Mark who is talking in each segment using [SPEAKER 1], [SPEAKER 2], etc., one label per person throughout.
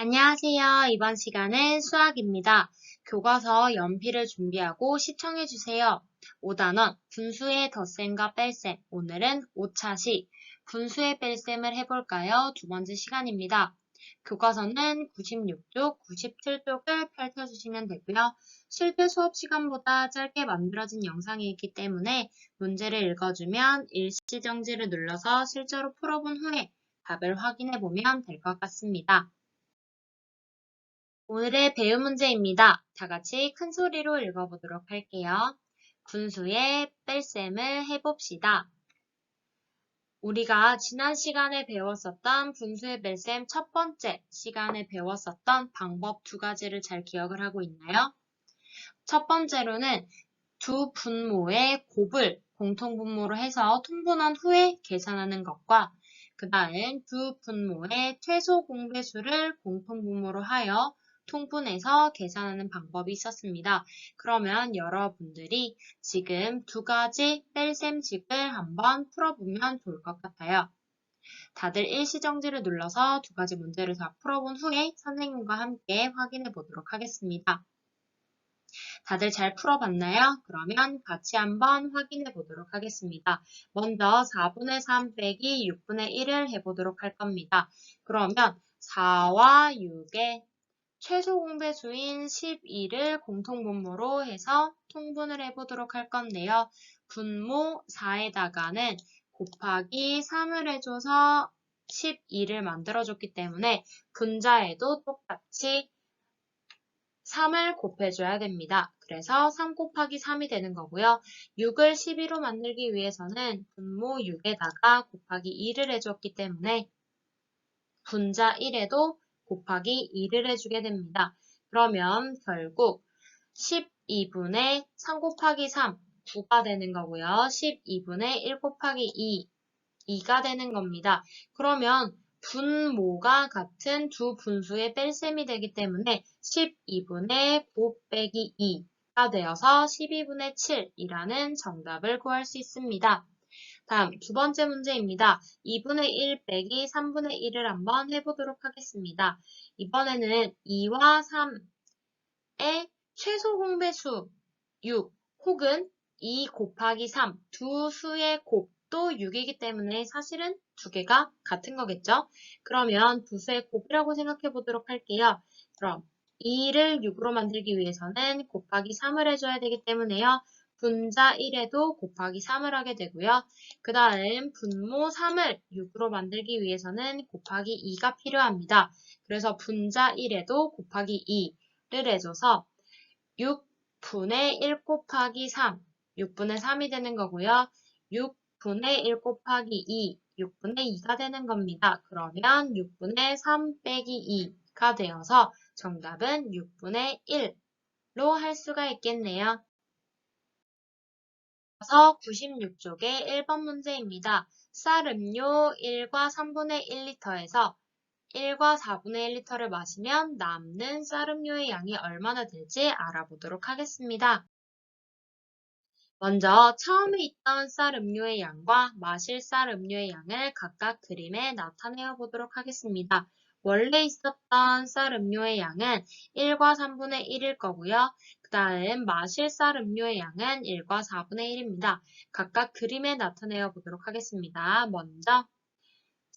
[SPEAKER 1] 안녕하세요. 이번 시간은 수학입니다. 교과서 연필을 준비하고 시청해주세요. 5단원 분수의 덧셈과 뺄셈. 오늘은 5차시 분수의 뺄셈을 해볼까요? 두 번째 시간입니다. 교과서는 96쪽, 97쪽을 펼쳐주시면 되고요. 실제 수업 시간보다 짧게 만들어진 영상이 있기 때문에 문제를 읽어주면 일시정지를 눌러서 실제로 풀어본 후에 답을 확인해보면 될 것 같습니다. 오늘의 배움 문제입니다. 다 같이 큰 소리로 읽어보도록 할게요. 분수의 뺄셈을 해봅시다. 우리가 지난 시간에 배웠었던 분수의 뺄셈 첫 번째 시간에 배웠었던 방법 두 가지를 잘 기억을 하고 있나요? 첫 번째로는 두 분모의 곱을 공통분모로 해서 통분한 후에 계산하는 것과 그 다음 두 분모의 최소 공배수를 공통분모로 하여 통분해서 계산하는 방법이 있었습니다. 그러면 여러분들이 지금 두 가지 뺄셈식을 한번 풀어보면 좋을 것 같아요. 다들 일시정지를 눌러서 두 가지 문제를 다 풀어본 후에 선생님과 함께 확인해 보도록 하겠습니다. 다들 잘 풀어봤나요? 그러면 같이 한번 확인해 보도록 하겠습니다. 먼저 4분의 3 빼기 6분의 1을 해보도록 할 겁니다. 그러면 4와 6의 최소 공배수인 12를 공통분모로 해서 통분을 해보도록 할 건데요. 분모 4에다가는 곱하기 3을 해줘서 12를 만들어줬기 때문에 분자에도 똑같이 3을 곱해줘야 됩니다. 그래서 3 곱하기 3이 되는 거고요. 6을 12로 만들기 위해서는 분모 6에다가 곱하기 2를 해줬기 때문에 분자 1에도 곱하기 2를 해주게 됩니다. 그러면 결국 12분의 3 곱하기 3, 9가 되는 거고요. 12분의 1 곱하기 2, 2가 되는 겁니다. 그러면 분모가 같은 두 분수의 뺄셈이 되기 때문에 12분의 9 빼기 2가 되어서 12분의 7이라는 정답을 구할 수 있습니다. 다음 두 번째 문제입니다. 2분의 1 빼기 3분의 1을 한번 해보도록 하겠습니다. 이번에는 2와 3의 최소 공배수 6 혹은 2 곱하기 3 두 수의 곱도 6이기 때문에 사실은 두 개가 같은 거겠죠? 그러면 두 수의 곱이라고 생각해 보도록 할게요. 그럼 2를 6으로 만들기 위해서는 곱하기 3을 해줘야 되기 때문에요. 분자 1에도 곱하기 3을 하게 되고요. 그 다음 분모 3을 6으로 만들기 위해서는 곱하기 2가 필요합니다. 그래서 분자 1에도 곱하기 2를 해줘서 6분의 1 곱하기 3, 6분의 3이 되는 거고요. 6분의 1 곱하기 2, 6분의 2가 되는 겁니다. 그러면 6분의 3 빼기 2가 되어서 정답은 6분의 1로 할 수가 있겠네요. 그래서 96쪽의 1번 문제입니다. 쌀 음료 1과 3분의 1리터에서 1과 4분의 1리터를 마시면 남는 쌀 음료의 양이 얼마나 될지 알아보도록 하겠습니다. 먼저 처음에 있던 쌀 음료의 양과 마실 쌀 음료의 양을 각각 그림에 나타내어 보도록 하겠습니다. 원래 있었던 쌀 음료의 양은 1과 3분의 1일 거고요. 그 다음 마실 쌀 음료의 양은 1과 4분의 1입니다. 각각 그림에 나타내어 보도록 하겠습니다. 먼저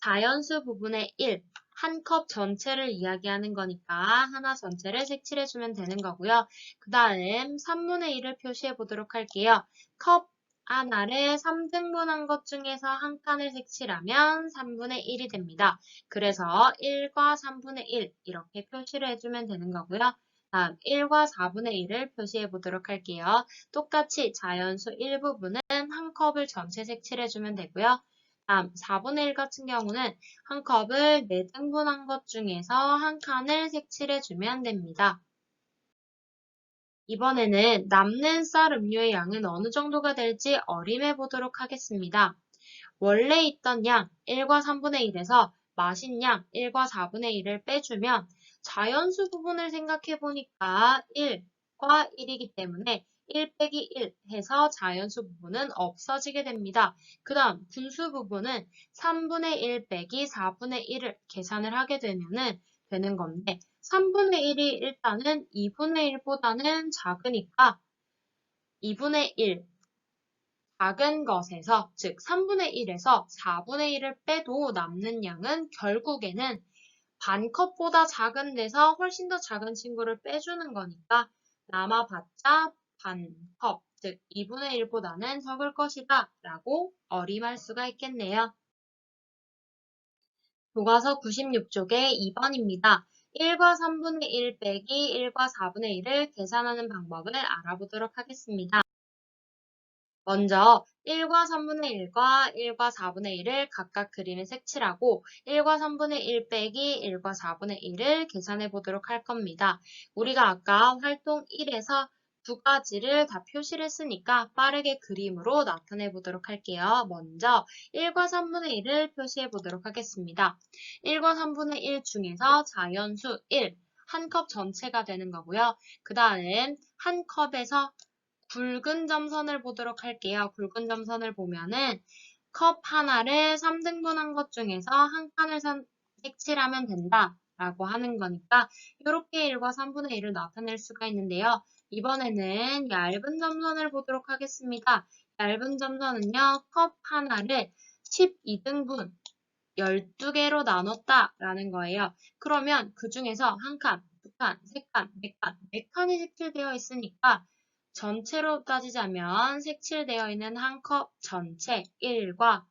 [SPEAKER 1] 자연수 부분의 1, 한 컵 전체를 이야기하는 거니까 하나 전체를 색칠해주면 되는 거고요. 그 다음 3분의 1을 표시해 보도록 할게요. 컵 하나를 3등분한 것 중에서 한 칸을 색칠하면 3분의 1이 됩니다. 그래서 1과 3분의 1 이렇게 표시를 해주면 되는 거고요. 다음 1과 4분의 1을 표시해 보도록 할게요. 똑같이 자연수 일부분은 한 컵을 전체 색칠해주면 되고요. 다음 4분의 1 같은 경우는 한 컵을 4등분한 것 중에서 한 칸을 색칠해주면 됩니다. 이번에는 남는 쌀 음료의 양은 어느 정도가 될지 어림해 보도록 하겠습니다. 원래 있던 양 1과 3분의 1에서 마신 양 1과 4분의 1을 빼주면 자연수 부분을 생각해 보니까 1과 1이기 때문에 1 빼기 1 해서 자연수 부분은 없어지게 됩니다. 그 다음 분수 부분은 3분의 1 빼기 4분의 1을 계산을 하게 되면은 되는 건데 3분의 1이 일단은 2분의 1보다는 작으니까 2분의 1 작은 것에서 즉 3분의 1에서 4분의 1을 빼도 남는 양은 결국에는 반컵보다 작은 데서 훨씬 더 작은 친구를 빼주는 거니까 남아봤자 반컵, 즉 2분의 1보다는 적을 것이다 라고 어림할 수가 있겠네요. 교과서 96쪽의 2번입니다. 1과 3분의 1 빼기 1과 4분의 1을 계산하는 방법을 알아보도록 하겠습니다. 먼저 1과 3분의 1과 1과 4분의 1을 각각 그림에 색칠하고 1과 3분의 1 빼기 1과 4분의 1을 계산해 보도록 할 겁니다. 우리가 아까 활동 1에서 두 가지를 다 표시를 했으니까 빠르게 그림으로 나타내 보도록 할게요. 먼저 1과 3분의 1을 표시해 보도록 하겠습니다. 1과 3분의 1 중에서 자연수 1, 한 컵 전체가 되는 거고요. 그 다음 한 컵에서 굵은 점선을 보도록 할게요. 굵은 점선을 보면은 컵 하나를 3등분한 것 중에서 한 칸을 색칠하면 된다 라고 하는 거니까 이렇게 1과 3분의 1을 나타낼 수가 있는데요. 이번에는 얇은 점선을 보도록 하겠습니다. 얇은 점선은요. 컵 하나를 12등분 12개로 나눴다 라는 거예요. 그러면 그 중에서 한 칸, 두 칸, 세 칸, 네 칸이 색칠되어 있으니까 전체로 따지자면 색칠되어 있는 한 컵 전체 1과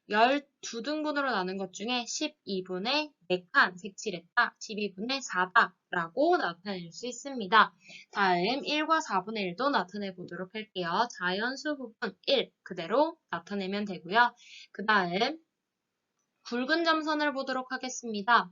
[SPEAKER 1] 12등분으로 나눈 것 중에 12분의 4칸 색칠했다, 12분의 4다 라고 나타낼 수 있습니다. 다음 1과 4분의 1도 나타내 보도록 할게요. 자연수 부분 1 그대로 나타내면 되고요. 그 다음 굵은 점선을 보도록 하겠습니다.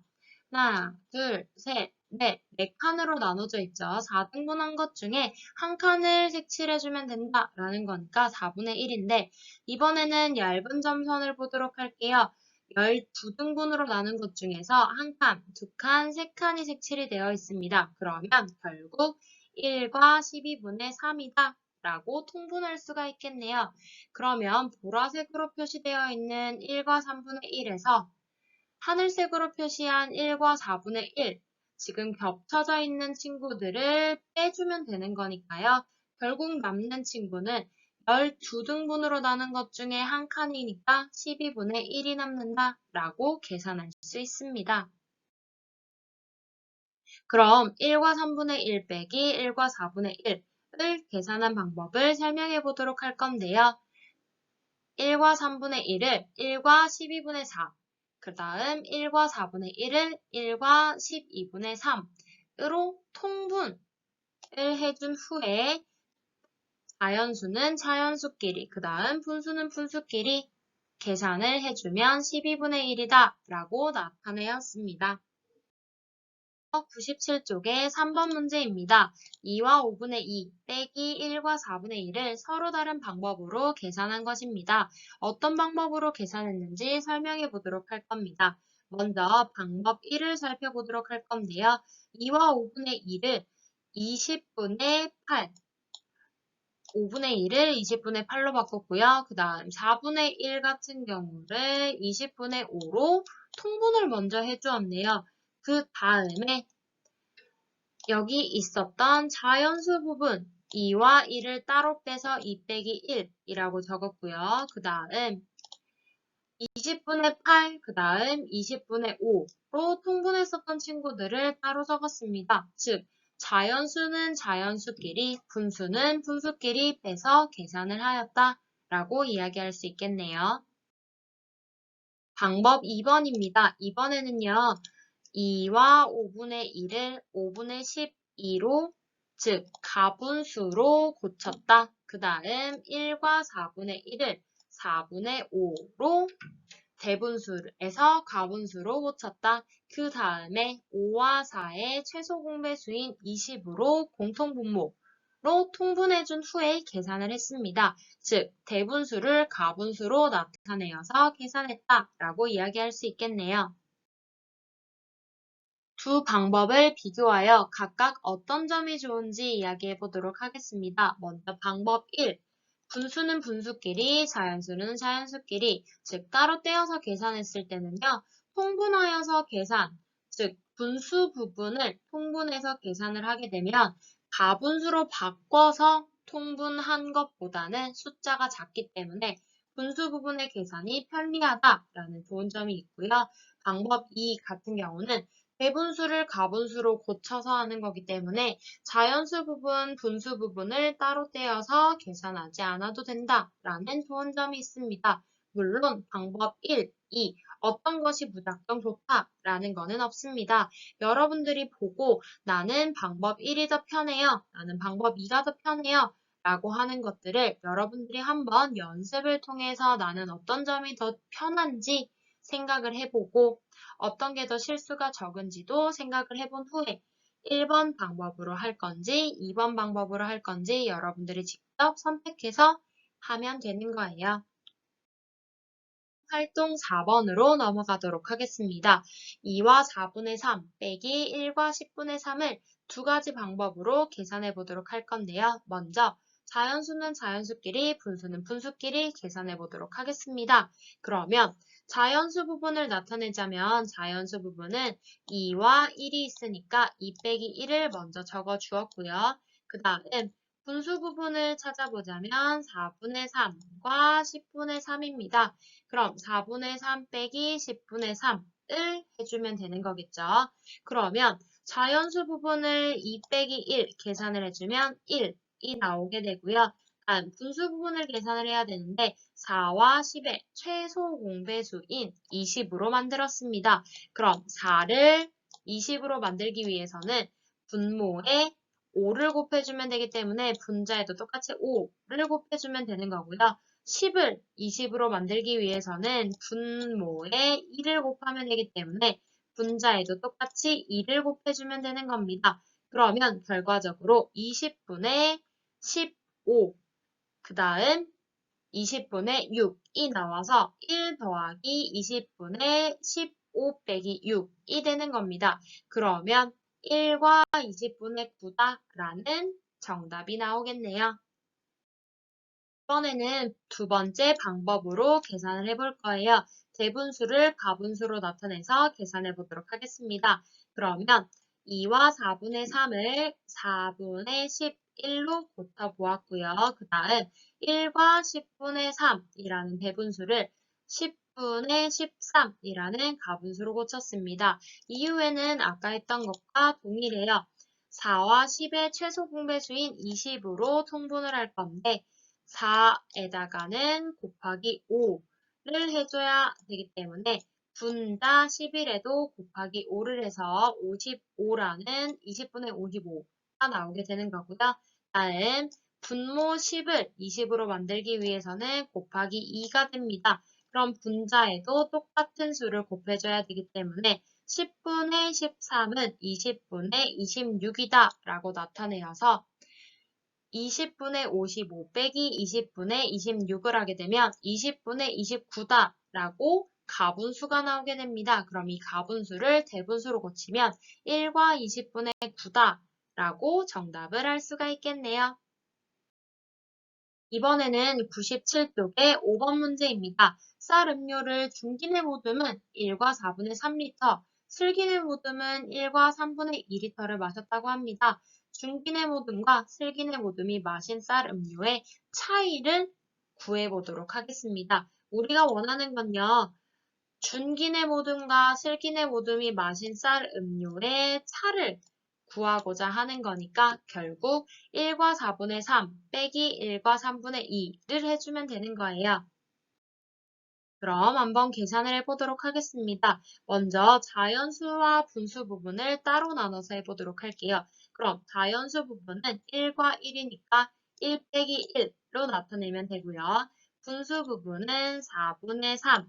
[SPEAKER 1] 하나, 둘, 셋, 넷, 네 칸으로 나눠져 있죠. 4등분한 것 중에 한 칸을 색칠해주면 된다라는 거니까 4분의 1인데 이번에는 얇은 점선을 보도록 할게요. 12등분으로 나눈 것 중에서 한 칸, 두 칸, 세 칸이 색칠이 되어 있습니다. 그러면 결국 1과 12분의 3이다. 라고 통분할 수가 있겠네요. 그러면 보라색으로 표시되어 있는 1과 3분의 1에서 하늘색으로 표시한 1과 4분의 1, 지금 겹쳐져 있는 친구들을 빼주면 되는 거니까요. 결국 남는 친구는 12등분으로 나눈 것 중에 한 칸이니까 12분의 1이 남는다 라고 계산할 수 있습니다. 그럼 1과 3분의 1 빼기 1과 4분의 1을 계산한 방법을 설명해 보도록 할 건데요. 1과 3분의 1을 1과 12분의 4, 그 다음 1과 4분의 1을 1과 12분의 3으로 통분을 해준 후에 자연수는 자연수끼리, 그 다음 분수는 분수끼리 계산을 해주면 12분의 1이다 라고 나타내었습니다. 97쪽의 3번 문제입니다. 2와 5분의 2 빼기 1과 4분의 1을 서로 다른 방법으로 계산한 것입니다. 어떤 방법으로 계산했는지 설명해 보도록 할 겁니다. 먼저 방법 1을 살펴보도록 할 건데요. 2와 5분의 2를 20분의 8, 5분의 1을 20분의 8로 바꿨고요. 그 다음 4분의 1 같은 경우를 20분의 5로 통분을 먼저 해주었네요. 그 다음에 여기 있었던 자연수 부분 2와 1을 따로 빼서 2 빼기 1이라고 적었고요. 그 다음 20분의 8, 그 다음 20분의 5로 통분했었던 친구들을 따로 적었습니다. 즉, 자연수는 자연수끼리, 분수는 분수끼리 빼서 계산을 하였다 라고 이야기할 수 있겠네요. 방법 2번입니다. 이번에는요. 2와 5분의 1을 5분의 12로 즉 가분수로 고쳤다. 그 다음 1과 4분의 1을 4분의 5로 대분수에서 가분수로 고쳤다. 그 다음에 5와 4의 최소 공배수인 20으로 공통분모로 통분해준 후에 계산을 했습니다. 즉 대분수를 가분수로 나타내어서 계산했다라고 이야기할 수 있겠네요. 두 방법을 비교하여 각각 어떤 점이 좋은지 이야기해 보도록 하겠습니다. 먼저 방법 1. 분수는 분수끼리, 자연수는 자연수끼리, 즉 따로 떼어서 계산했을 때는요. 통분하여서 계산, 즉 분수 부분을 통분해서 계산을 하게 되면 가분수로 바꿔서 통분한 것보다는 숫자가 작기 때문에 분수 부분의 계산이 편리하다라는 좋은 점이 있고요. 방법 2 같은 경우는 대분수를 가분수로 고쳐서 하는 거기 때문에 자연수 부분, 분수 부분을 따로 떼어서 계산하지 않아도 된다라는 좋은 점이 있습니다. 물론 방법 1, 2 어떤 것이 무작정 좋다라는 거는 없습니다. 여러분들이 보고 나는 방법 1이 더 편해요. 나는 방법 2가 더 편해요. 라고 하는 것들을 여러분들이 한번 연습을 통해서 나는 어떤 점이 더 편한지 생각을 해보고 어떤 게 더 실수가 적은지도 생각을 해본 후에 1번 방법으로 할 건지 2번 방법으로 할 건지 여러분들이 직접 선택해서 하면 되는 거예요. 활동 4번으로 넘어가도록 하겠습니다. 2와 4분의 3 빼기 1과 10분의 3을 두 가지 방법으로 계산해 보도록 할 건데요. 먼저 자연수는 자연수끼리, 분수는 분수끼리 계산해 보도록 하겠습니다. 그러면 자연수 부분을 나타내자면 자연수 부분은 2와 1이 있으니까 2 빼기 1을 먼저 적어 주었고요. 그 다음 분수 부분을 찾아보자면 4분의 3과 10분의 3입니다. 그럼 4분의 3 빼기 10분의 3을 해주면 되는 거겠죠. 그러면 자연수 부분을 2 빼기 1 계산을 해주면 1이 나오게 되고요. 다음 분수 부분을 계산을 해야 되는데 4와 10의 최소 공배수인 20으로 만들었습니다. 그럼 4를 20으로 만들기 위해서는 분모에 5를 곱해주면 되기 때문에 분자에도 똑같이 5를 곱해주면 되는 거고요. 10을 20으로 만들기 위해서는 분모에 1을 곱하면 되기 때문에 분자에도 똑같이 2를 곱해주면 되는 겁니다. 그러면 결과적으로 20분의 15, 그 다음 20분의 6이 나와서 1 더하기 20분의 15 빼기 6이 되는 겁니다. 그러면 1과 20분의 9다 라는 정답이 나오겠네요. 이번에는 두 번째 방법으로 계산을 해볼 거예요. 대분수를 가분수로 나타내서 계산해 보도록 하겠습니다. 그러면 2와 4분의 3을 4분의 11로 고쳐 보았고요. 그 다음 1과 10분의 3이라는 대분수를 10분의 13이라는 가분수로 고쳤습니다. 이후에는 아까 했던 것과 동일해요. 4와 10의 최소 공배수인 20으로 통분을 할 건데 4에다가는 곱하기 5를 해줘야 되기 때문에 분자 11에도 곱하기 5를 해서 55라는 20분의 55가 나오게 되는 거고요. 다음 분모 10을 20으로 만들기 위해서는 곱하기 2가 됩니다. 그럼 분자에도 똑같은 수를 곱해줘야 되기 때문에 10분의 13은 20분의 26이다 라고 나타내어서 20분의 55 빼기 20분의 26을 하게 되면 20분의 29다 라고 가분수가 나오게 됩니다. 그럼 이 가분수를 대분수로 고치면 1과 20분의 9다 라고 정답을 할 수가 있겠네요. 이번에는 97쪽의 5번 문제입니다. 쌀 음료를 중기내 모듬은 1과 4분의 3리터, 슬기내 모듬은 1과 3분의 2리터를 마셨다고 합니다. 중기내 모듬과 슬기내 모듬이 마신 쌀 음료의 차이를 구해보도록 하겠습니다. 우리가 원하는 건요. 중기내 모듬과 슬기내 모듬이 마신 쌀 음료의 차를 구하고자 하는 거니까 결국 1과 4분의 3 빼기 1과 3분의 2를 해주면 되는 거예요. 그럼 한번 계산을 해보도록 하겠습니다. 먼저 자연수와 분수 부분을 따로 나눠서 해보도록 할게요. 그럼 자연수 부분은 1과 1이니까 1 빼기 1로 나타내면 되고요. 분수 부분은 4분의 3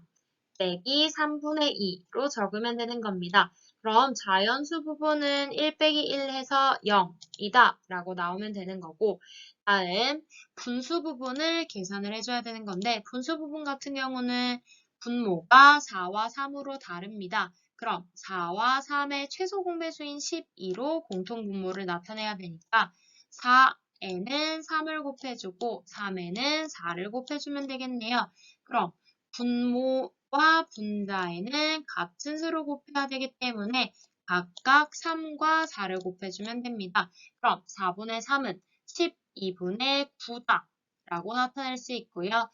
[SPEAKER 1] 빼기 3분의 2로 적으면 되는 겁니다. 그럼 자연수 부분은 1 빼기 1 해서 0이다 라고 나오면 되는 거고 다음 분수 부분을 계산을 해줘야 되는 건데 분수 부분 같은 경우는 분모가 4와 3으로 다릅니다. 그럼 4와 3의 최소 공배수인 12로 공통분모를 나타내야 되니까 4에는 3을 곱해주고 3에는 4를 곱해주면 되겠네요. 그럼 분모와 분자에는 같은 수로 곱해야 되기 때문에 각각 3과 4를 곱해주면 됩니다. 그럼 4분의 3은 12분의 9다 라고 나타낼 수 있고요.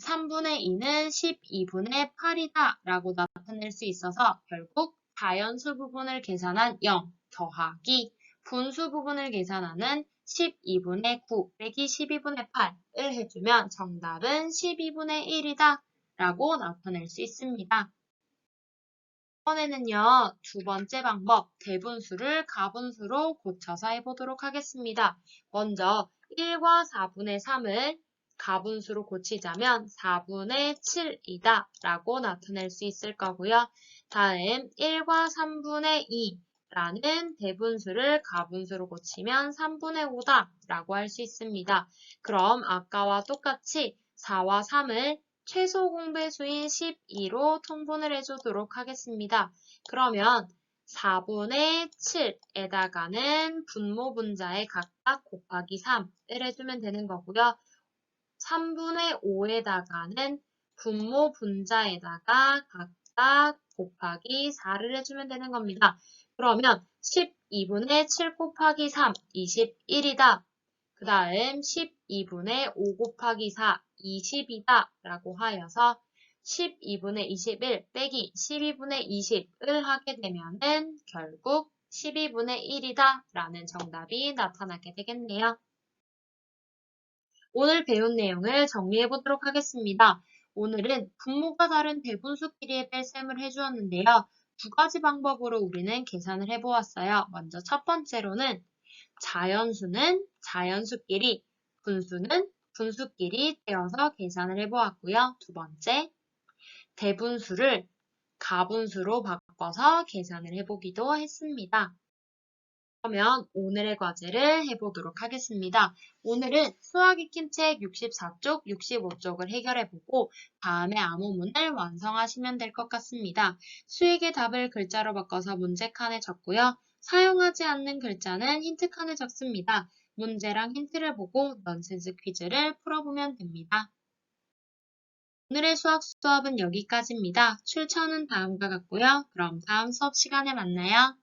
[SPEAKER 1] 3분의 2는 12분의 8이다 라고 나타낼 수 있어서 결국 자연수 부분을 계산한 0 더하기 분수 부분을 계산하는 12분의 9 빼기 12분의 8을 해주면 정답은 12분의 1이다 라고 나타낼 수 있습니다. 이번에는요, 두 번째 방법, 대분수를 가분수로 고쳐서 해보도록 하겠습니다. 먼저 1과 4분의 3을 가분수로 고치자면 4분의 7이다 라고 나타낼 수 있을 거고요. 다음 1과 3분의 2라는 대분수를 가분수로 고치면 3분의 5다 라고 할 수 있습니다. 그럼 아까와 똑같이 4와 3을 최소 공배수인 12로 통분을 해주도록 하겠습니다. 그러면 4분의 7에다가는 분모 분자에 각각 곱하기 3을 해주면 되는 거고요. 3분의 5에다가는 분모 분자에다가 각각 곱하기 4를 해주면 되는 겁니다. 그러면 12분의 7 곱하기 3, 21이다. 그 다음 12분의 5 곱하기 4, 20이다 라고 하여서 12분의 21 빼기 12분의 20을 하게 되면은 결국 12분의 1이다 라는 정답이 나타나게 되겠네요. 오늘 배운 내용을 정리해 보도록 하겠습니다. 오늘은 분모가 다른 대분수끼리의 뺄셈을 해주었는데요. 두 가지 방법으로 우리는 계산을 해보았어요. 먼저 첫 번째로는 자연수는 자연수끼리, 분수는 분수끼리 떼어서 계산을 해보았고요. 두 번째, 대분수를 가분수로 바꿔서 계산을 해보기도 했습니다. 그러면 오늘의 과제를 해보도록 하겠습니다. 오늘은 수학 익힘 책 64쪽, 65쪽을 해결해보고 다음에 암호문을 완성하시면 될 것 같습니다. 수익의 답을 글자로 바꿔서 문제칸에 적고요. 사용하지 않는 글자는 힌트칸에 적습니다. 문제랑 힌트를 보고 넌센스 퀴즈를 풀어보면 됩니다. 오늘의 수업은 여기까지입니다. 출처는 다음과 같고요. 그럼 다음 수업 시간에 만나요.